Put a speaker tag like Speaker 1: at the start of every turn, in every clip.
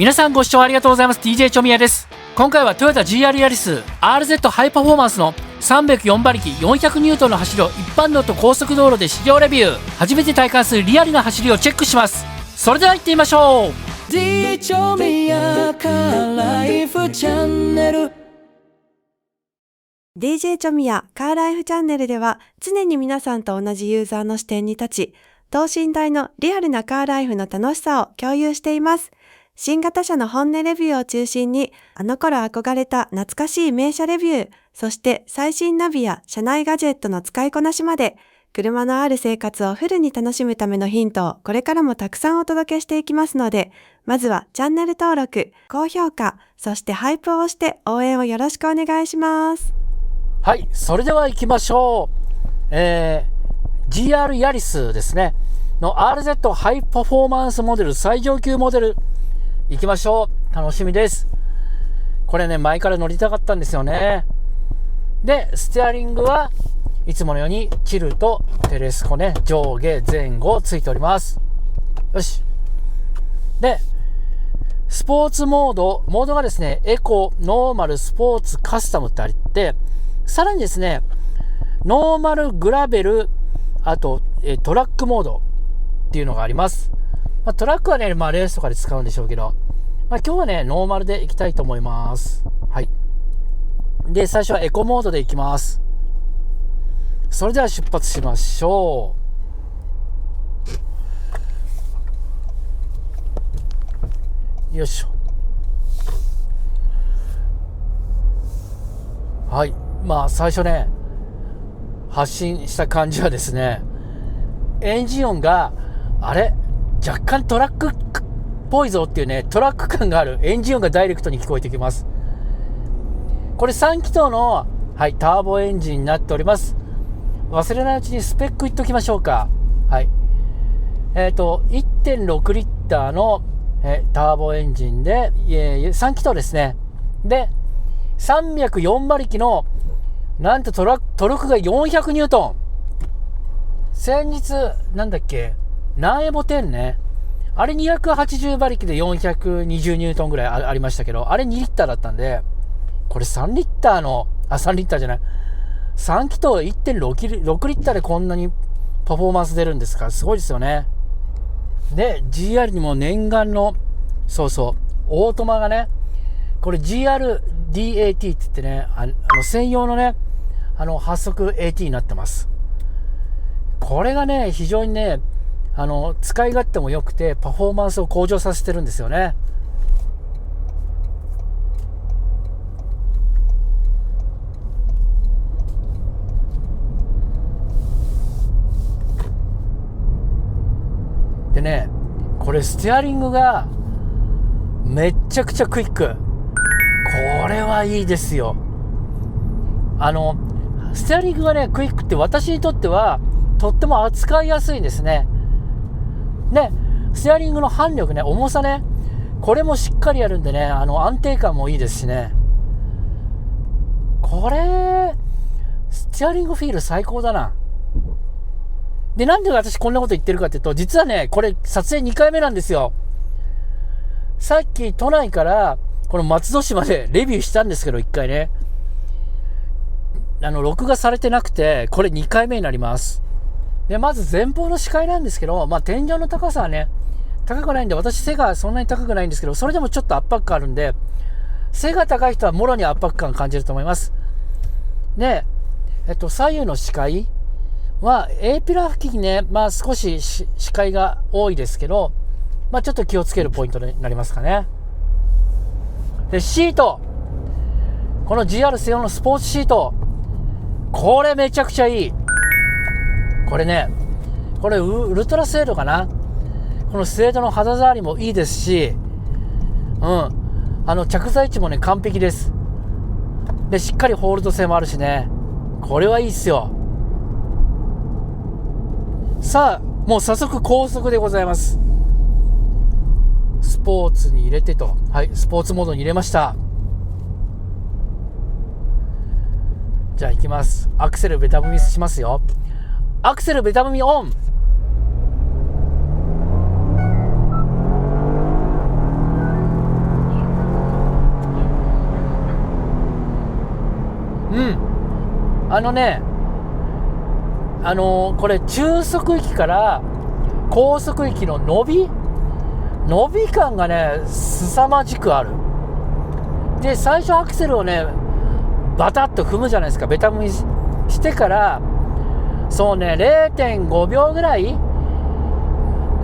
Speaker 1: 皆さんご視聴ありがとうございます。 DJ チョミヤです。今回はトヨタ GR ヤリス RZ ハイパフォーマンスの304馬力400ニュートンの走りを一般道と高速道路で試乗レビュー。初めて体感するリアルな走りをチェックします。それでは行ってみましょう。
Speaker 2: DJ チョミヤカーライフチャンネル。
Speaker 3: DJ チョミヤカーライフチャンネルでは、常に皆さんと同じユーザーの視点に立ち、等身大のリアルなカーライフの楽しさを共有しています。新型車の本音レビューを中心に、あの頃憧れた懐かしい名車レビュー、そして最新ナビや車内ガジェットの使いこなしまで、車のある生活をフルに楽しむためのヒントをこれからもたくさんお届けしていきますので、まずはチャンネル登録、高評価、そしてハイプを押して応援をよろしくお願いします。
Speaker 1: はい、それでは行きましょう。GR ヤリスですねの RZ ハイパフォーマンスモデル最上級モデル行きましょう。楽しみです。これね、前から乗りたかったんですよね。で、ステアリングはいつものようにチルとテレスコね、上下前後ついております。よし。で、スポーツモードがですね、エコ、ノーマル、スポーツ、カスタムってあって、さらにですね、ノーマル、グラベル、あとトラックモードっていうのがあります。トラックはね、レースとかで使うんでしょうけど、今日はね、ノーマルでいきたいと思います。はい。で、最初はエコモードでいきます。それでは出発しましょう。よいしょ。はい。最初ね、発信した感じはですね、エンジン音が、若干トラックっぽいぞっていうね、トラック感があるエンジン音がダイレクトに聞こえてきます。これ3気筒の、ターボエンジンになっております。忘れないうちにスペック言っときましょうか。はい。1.6 リッターのターボエンジンで、3気筒ですね。で、304馬力の、なんとトルクが400ニュートン。先日、ナンエボ10ね。あれ280馬力で420ニュートンぐらいありましたけど、あれ2リッターだったんで、これ3リッターの、3リッターじゃない。3気筒 1.6 リッターでこんなにパフォーマンス出るんですから、すごいですよね。で、GR にも念願の、オートマがね、これ GRDAT って言ってね、専用のね、発速 AT になってます。これがね、非常にね、使い勝手も良くて、パフォーマンスを向上させてるんですよね。でね、これステアリングがめっちゃくちゃクイック。これはいいですよ。ステアリングがね、クイックって私にとってはとっても扱いやすいんですね。で、ステアリングの反力ね、重さね、これもしっかりやるんでね、安定感もいいですしね。これ、ステアリングフィール最高だな。で、なんで私こんなこと言ってるかっていうと、実はね、これ撮影2回目なんですよ。さっき都内からこの松戸市までレビューしたんですけど、1回ね。録画されてなくて、これ2回目になります。で、まず前方の視界なんですけど、天井の高さはね、高くないんで、私背がそんなに高くないんですけど、それでもちょっと圧迫感あるんで、背が高い人はもろに圧迫感感じると思います。で、左右の視界は A ピラー付近ね、少し視界が多いですけど、ちょっと気をつけるポイントになりますかね。で、シート。この GR 専用のスポーツシート。これめちゃくちゃいい。これね、ウルトラスエードかな。このスエードの肌触りもいいですし、着座位置もね、完璧です。で、しっかりホールド性もあるしね。これはいいっすよ。さあ、もう早速高速でございます。スポーツに入れてと。はい、スポーツモードに入れました。じゃあ行きます。アクセルベタ踏みしますよ。アクセルベタ踏みオン。これ中速域から高速域の伸び感がね凄まじくある。で最初アクセルをねバタッと踏むじゃないですか。ベタ踏みしてからそうね 0.5 秒ぐらい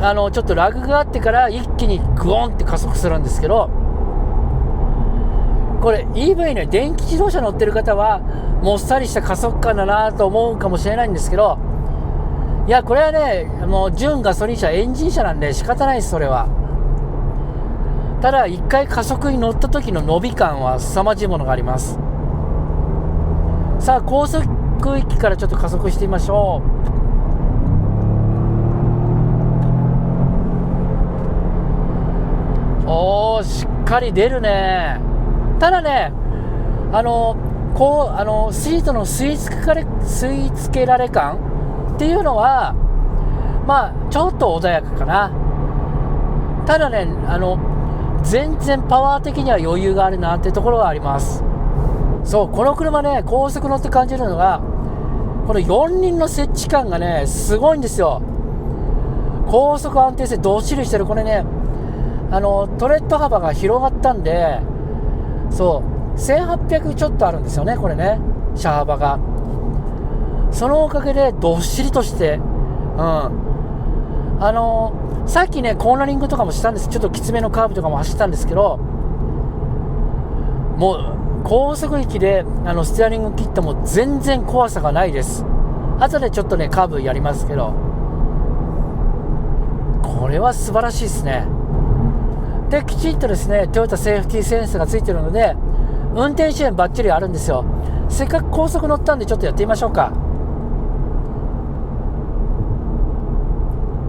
Speaker 1: ちょっとラグがあってから一気にグオンって加速するんですけど、これ EV ね電気自動車乗ってる方はもっさりした加速感だなと思うかもしれないんですけど、いやこれはねもう純ガソリン車エンジン車なんで仕方ないです。それはただ一回加速に乗った時の伸び感は凄まじいものがあります。さあ高速域からちょっと加速してみましょう。おーしっかり出るね。ただねシートの吸い付けられ感っていうのはまあちょっと穏やかかな。ただね全然パワー的には余裕があるなってところがあります。そうこの車ね高速乗って感じるのがこの4輪の接地感がねすごいんですよ。高速安定性どっしりしてる。これねトレッド幅が広がったんでそう1800ちょっとあるんですよね。これね車幅がそのおかげでどっしりとしてさっきねコーナリングとかもしたんです。ちょっときつめのカーブとかも走ったんですけど、もう高速域でステアリング切っても全然怖さがないです。後でちょっとねカーブやりますけど、これは素晴らしいですね。できちんとですねトヨタセーフティーセンスがついてるので運転支援バッチリあるんですよ。せっかく高速乗ったんでちょっとやってみましょうか。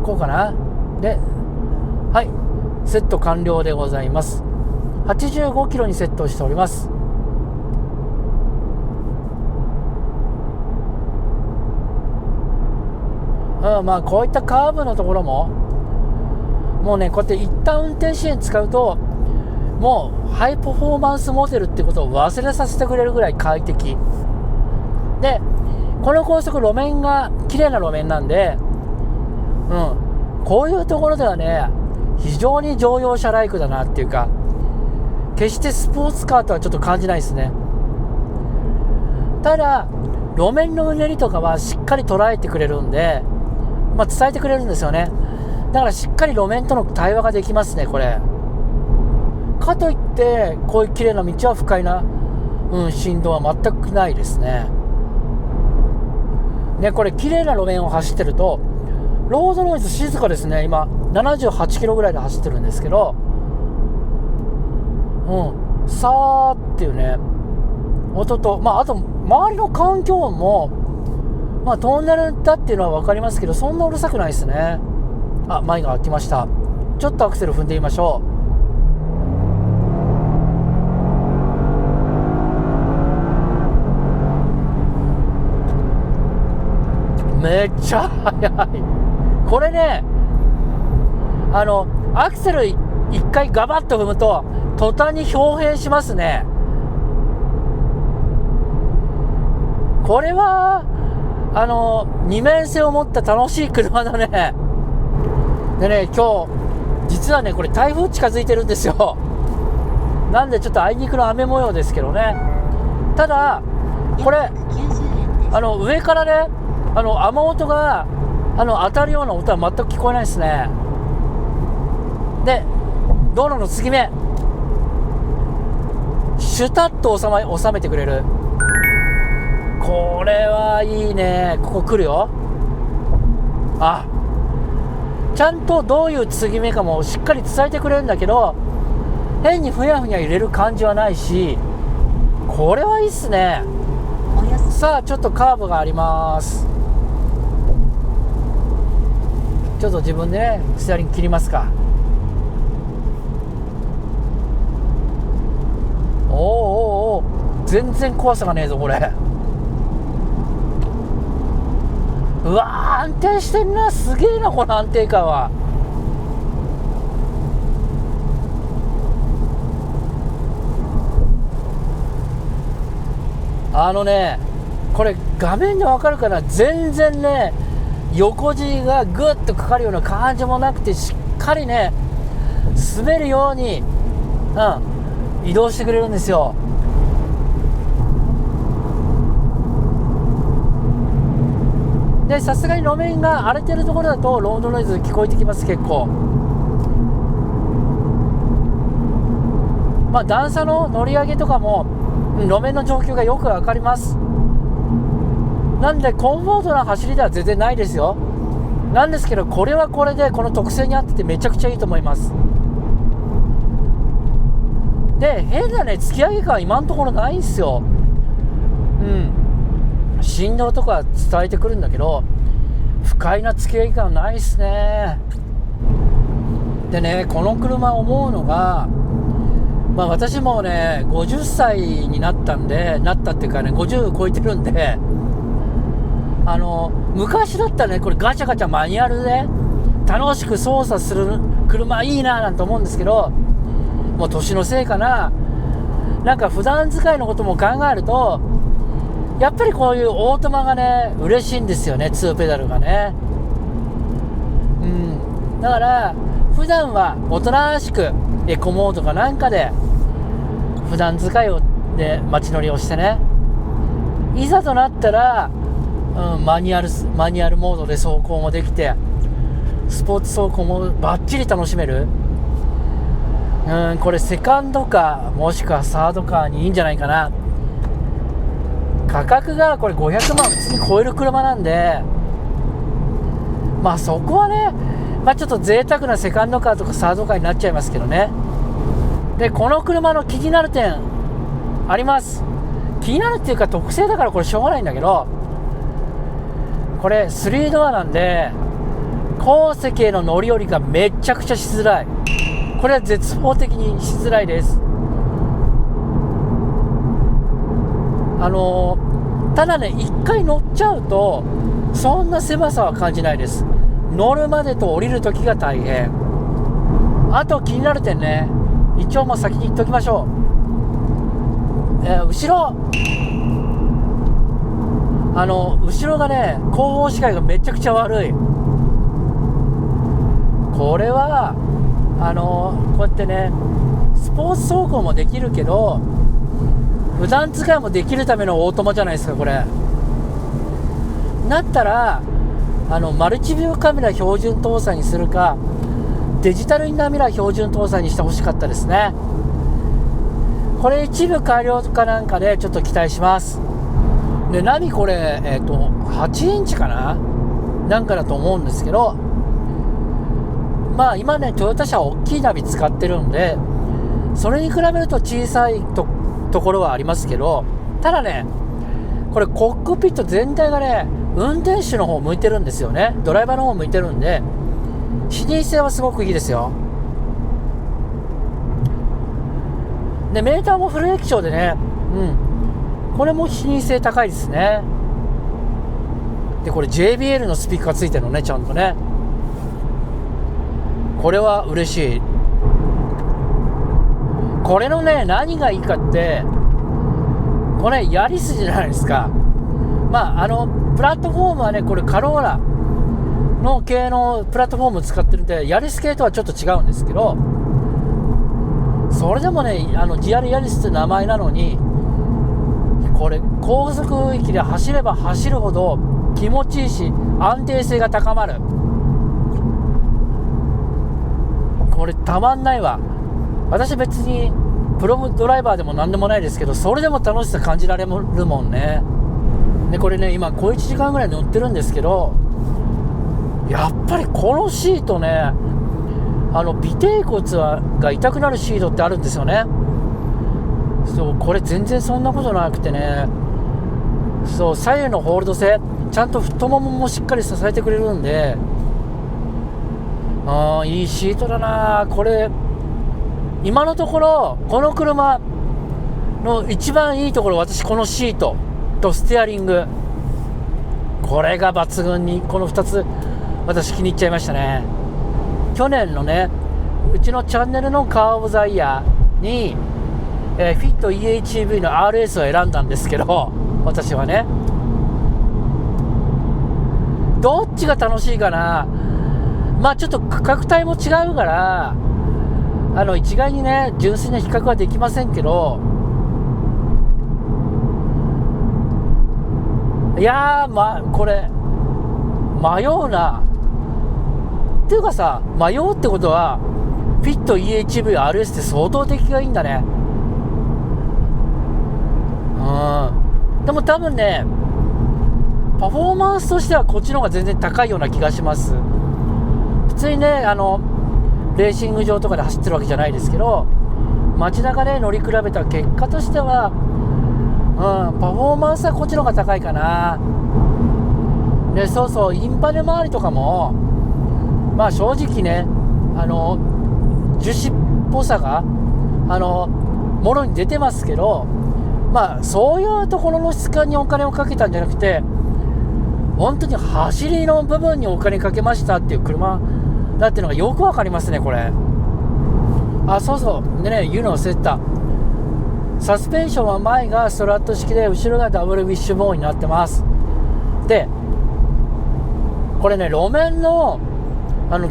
Speaker 1: こうかな。ではいセット完了でございます。85キロにセットしております。まあこういったカーブのところももうねこうやって一旦運転支援使うともうハイパフォーマンスモデルってことを忘れさせてくれるぐらい快適で、この高速路面が綺麗な路面なんでこういうところではね非常に乗用車ライクだなっていうか、決してスポーツカーとはちょっと感じないですね。ただ路面のうねりとかはしっかり捉えてくれるんで、伝えてくれるんですよね。だからしっかり路面との対話ができますね。これかといってこういう綺麗な道は不快な、振動は全くないですね。これ綺麗な路面を走ってるとロードノイズ静かですね。今78キロぐらいで走ってるんですけど、さーっていうね音と、あと周りの環境音も、トンネルだっていうのは分かりますけどそんなうるさくないですね。前が開きました。ちょっとアクセル踏んでみましょう。めっちゃ速い。これねアクセル一回ガバッと踏むと途端に表変しますね。これは二面性を持った楽しい車だね。でね今日実はねこれ台風近づいてるんですよ。なんでちょっとあいにくの雨模様ですけどね。ただこれ上からね雨音が当たるような音は全く聞こえないですね。で道路の継ぎ目シュタッと収めてくれる。これはいいね。ここ来るよ。ちゃんとどういう継ぎ目かもしっかり伝えてくれるんだけど変にふにゃふにゃ入れる感じはないし、これはいいっすね。さあちょっとカーブがあります。ちょっと自分でねステアリング切りますか。お全然怖さがねえぞこれ。うわ安定してんな。すげえなこの安定感は。これ画面でわかるかな、全然ね横地がグッとかかるような感じもなくて、しっかりね滑るように、移動してくれるんですよ。でさすがに路面が荒れてるところだとロードノイズ聞こえてきます。結構段差の乗り上げとかも路面の状況がよく分かります。なんでコンフォートな走りでは全然ないですよ。なんですけど、これはこれでこの特性に合っててめちゃくちゃいいと思います。で変なね突き上げ感今のところないんですよ。振動とか伝えてくるんだけど、不快な突き上げ感ないっすね。でね、この車思うのが、私もね50歳になったっていうかね、50超えてるんで、昔だったらねこれガチャガチャマニュアルで楽しく操作する車いいななんて思うんですけど、もう年のせいかな、なんか普段使いのことも考えるとやっぱりこういうオートマがね嬉しいんですよね、2ペダルがね。だから普段はおとなしくエコモードかなんかで普段使いで街乗りをしてね、いざとなったら、マニュアルモードで走行もできて、スポーツ走行もバッチリ楽しめる。これセカンドカーもしくはサードカーにいいんじゃないかな。価格がこれ500万普通に超える車なんで、そこはね、ちょっと贅沢なセカンドカーとかサードカーになっちゃいますけどね。でこの車の気になる点あります。気になるっていうか特性だからこれしょうがないんだけど、これ3ドアなんで後席への乗り降りがめちゃくちゃしづらい。これは絶望的にしづらいです。ただね一回乗っちゃうとそんな狭さは感じないです。乗るまでと降りるときが大変。あと気になる点ね、一応先に言っておきましょう。後ろがね後方視界がめちゃくちゃ悪い。これはこうやってねスポーツ走行もできるけど普段使いもできるためのオートマじゃないですか。これだったらマルチビューカメラ標準搭載にするかデジタルインナーミラー標準搭載にしてほしかったですね。これ一部改良かなんかでちょっと期待します。でナビこれ、8インチかななんかだと思うんですけど、今ねトヨタ車は大きいナビ使ってるんでそれに比べると小さい ところはありますけど、ただねこれコックピット全体がね運転手の方向いてるんですよね。ドライバーの方向いてるんで視認性はすごくいいですよ。でメーターもフル液晶でね、これも視認性高いですね。でこれ JBL のスピーカーついてるのね、ちゃんとね。これは嬉しい。これのね何がいいかってこれヤリスじゃないですか。プラットフォームはねこれカローラの系のプラットフォームを使ってるんでヤリス系とはちょっと違うんですけど、それでもねGR ヤリスって名前なのにこれ高速域で走れば走るほど気持ちいいし安定性が高まる。これたまんないわ。私別にプロドライバーでも何でもないですけど、それでも楽しさ感じられるもんね。でこれね今小1時間ぐらい乗ってるんですけど、やっぱりこのシートね尾てい骨が痛くなるシートってあるんですよね。これ全然そんなことなくてね、左右のホールド性ちゃんと太もももしっかり支えてくれるんで、いいシートだな。これ今のところこの車の一番いいところ、私このシートとステアリング、これが抜群にこの2つ私気に入っちゃいましたね。去年のねうちのチャンネルのカーオブザイヤーに、フィット EHEV の RS を選んだんですけど、私はねどっちが楽しいかな。まあちょっと価格帯も違うから、一概にね、純粋な比較はできませんけど、いやー、これ、迷うな。っていうかさ、迷うってことは、フィット EHV RS って相当出来がいいんだね。でも多分ね、パフォーマンスとしてはこっちの方が全然高いような気がします。普通にね、レーシング場とかで走ってるわけじゃないですけど、街中で乗り比べた結果としては、パフォーマンスはこっちの方が高いかな。で、そうそう、インパネ周りとかも、まあ正直ね、樹脂っぽさが、もろに出てますけど、まあそういうところの質感にお金をかけたんじゃなくて、本当に走りの部分にお金かけましたっていう車だっていうのがよくわかりますね、これ。そうそう。でね、言うの忘れてた。サスペンションは前がストラット式で、後ろがダブルウィッシュボーンになってます。で、これね、路面の、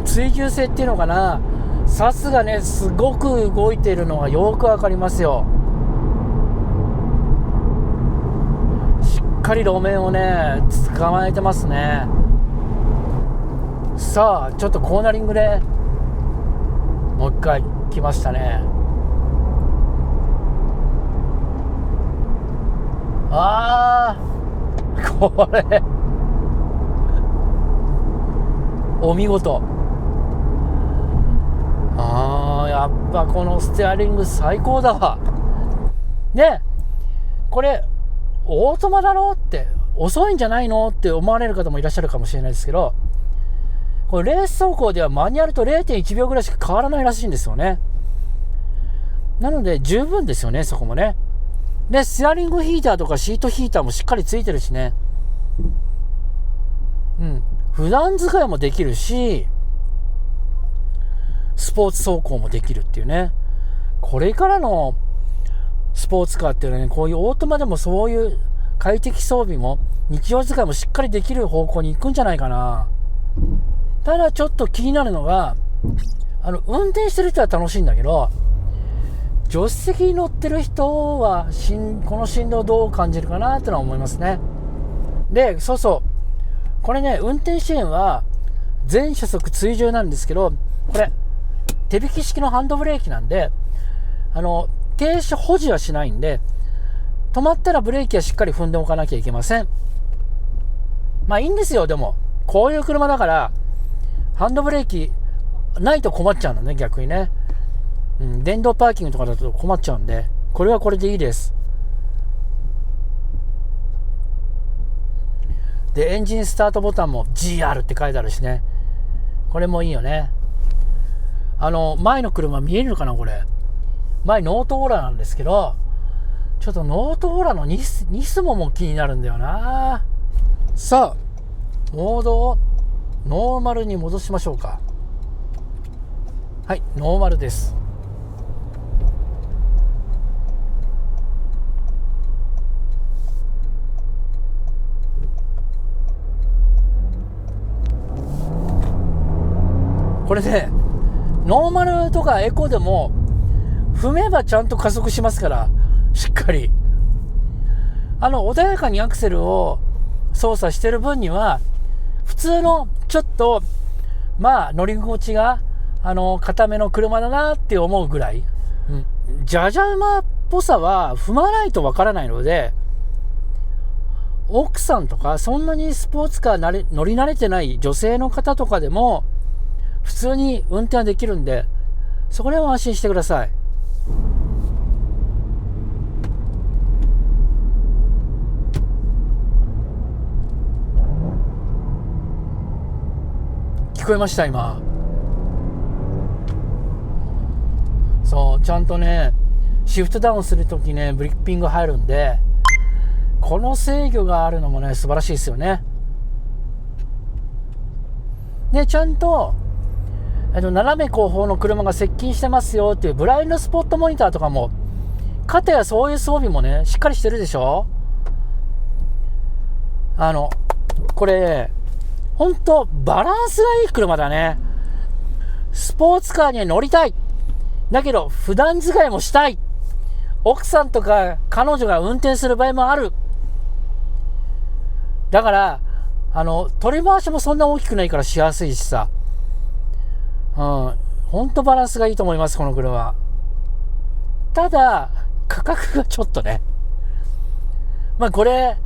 Speaker 1: 追従性っていうのかな、サスがね、すごく動いているのがよくわかりますよ。しっかり路面をね、捕まえてますね。さあ、ちょっとコーナリングでもう一回来ましたね。これお見事。やっぱこのステアリング最高だわ。で、これオートマだろって遅いんじゃないのって思われる方もいらっしゃるかもしれないですけど、これレース走行ではマニュアルと 0.1 秒ぐらいしか変わらないらしいんですよね。なので十分ですよね、そこもね。で、ステアリングヒーターとかシートヒーターもしっかりついてるしね。普段使いもできるし、スポーツ走行もできるっていうね。これからのスポーツカーっていうのはね、こういうオートマでもそういう快適装備も日常使いもしっかりできる方向に行くんじゃないかな。ただちょっと気になるのが、運転してる人は楽しいんだけど、助手席に乗ってる人はこの振動どう感じるかなってのは思いますね。で、そうそう。これね、運転支援は全車速追従なんですけど、これ手引き式のハンドブレーキなんで、停止保持はしないんで、止まったらブレーキはしっかり踏んでおかなきゃいけません。まあいいんですよ。でもこういう車だからハンドブレーキないと困っちゃうのね、逆にね。電動パーキングとかだと困っちゃうんで、これはこれでいいです。で、エンジンスタートボタンも GR って書いてあるしね。これもいいよね。前の車見えるのかな、これ。前ノートオーラなんですけど、ちょっとノートオーラのニスモも気になるんだよな。さあ、モードをノーマルに戻しましょうか。はい、ノーマルです。これね、ノーマルとかエコでも踏めばちゃんと加速しますから、しっかり穏やかにアクセルを操作してる分には、普通のちょっと乗り心地が固めの車だなって思うぐらい、ジャジャ馬っぽさは踏まないとわからないので、奥さんとかそんなにスポーツカー乗り慣れてない女性の方とかでも普通に運転はできるんで、そこら辺は安心してください。聞こえました今。そう、ちゃんとね、シフトダウンするときね、ブリッピング入るんで、この制御があるのもね、素晴らしいですよね。で、ちゃんと斜め後方の車が接近してますよっていうブラインドスポットモニターとかも、かたやそういう装備もね、しっかりしてるでしょ。これほんとバランスがいい車だね。スポーツカーには乗りたい。だけど普段使いもしたい。奥さんとか彼女が運転する場合もある。だから取り回しもそんな大きくないからしやすいしさ、ほんとバランスがいいと思います、この車。ただ価格がちょっとね、これ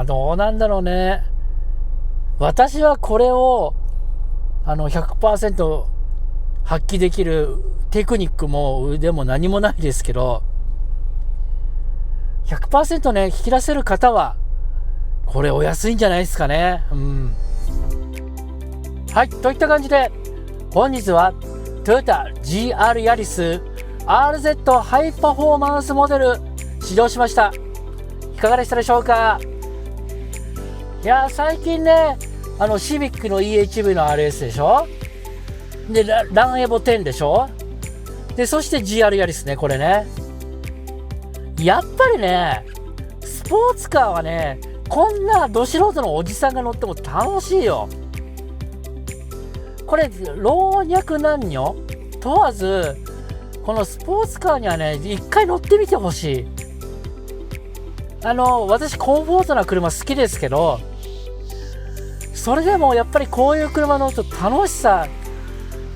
Speaker 1: どうなんだろうね。私はこれを100% 発揮できるテクニックも腕も何もないですけど、 100% ね引き出せる方はこれお安いんじゃないですかね。はい、といった感じで本日はトヨタ GR ヤリス RZ ハイパフォーマンスモデル試乗しました。いかがでしたでしょうか。いや最近ねシビックの EHV の RS でしょ。でランエボ10でしょ。でそして GR ヤリスね。これねやっぱりねスポーツカーはねこんなど素人のおじさんが乗っても楽しいよ。これ老若男女問わずこのスポーツカーにはね一回乗ってみてほしい。私コンフォートな車好きですけど、それでもやっぱりこういう車乗ると楽しさ、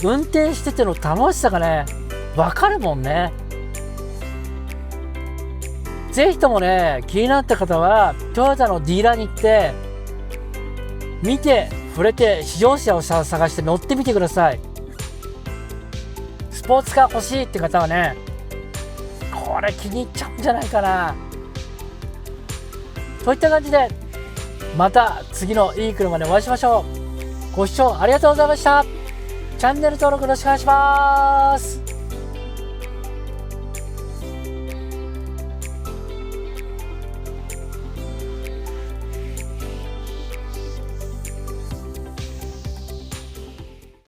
Speaker 1: 運転してての楽しさがね分かるもんね。ぜひともね気になった方はトヨタのディーラーに行って見て触れて試乗車を探して乗ってみてください。スポーツカー欲しいって方はねこれ気に入っちゃうんじゃないかな。といった感じでまた次のいい車でお会いしましょう。ご視聴ありがとうございました。チャンネル登録よろしくお願いします。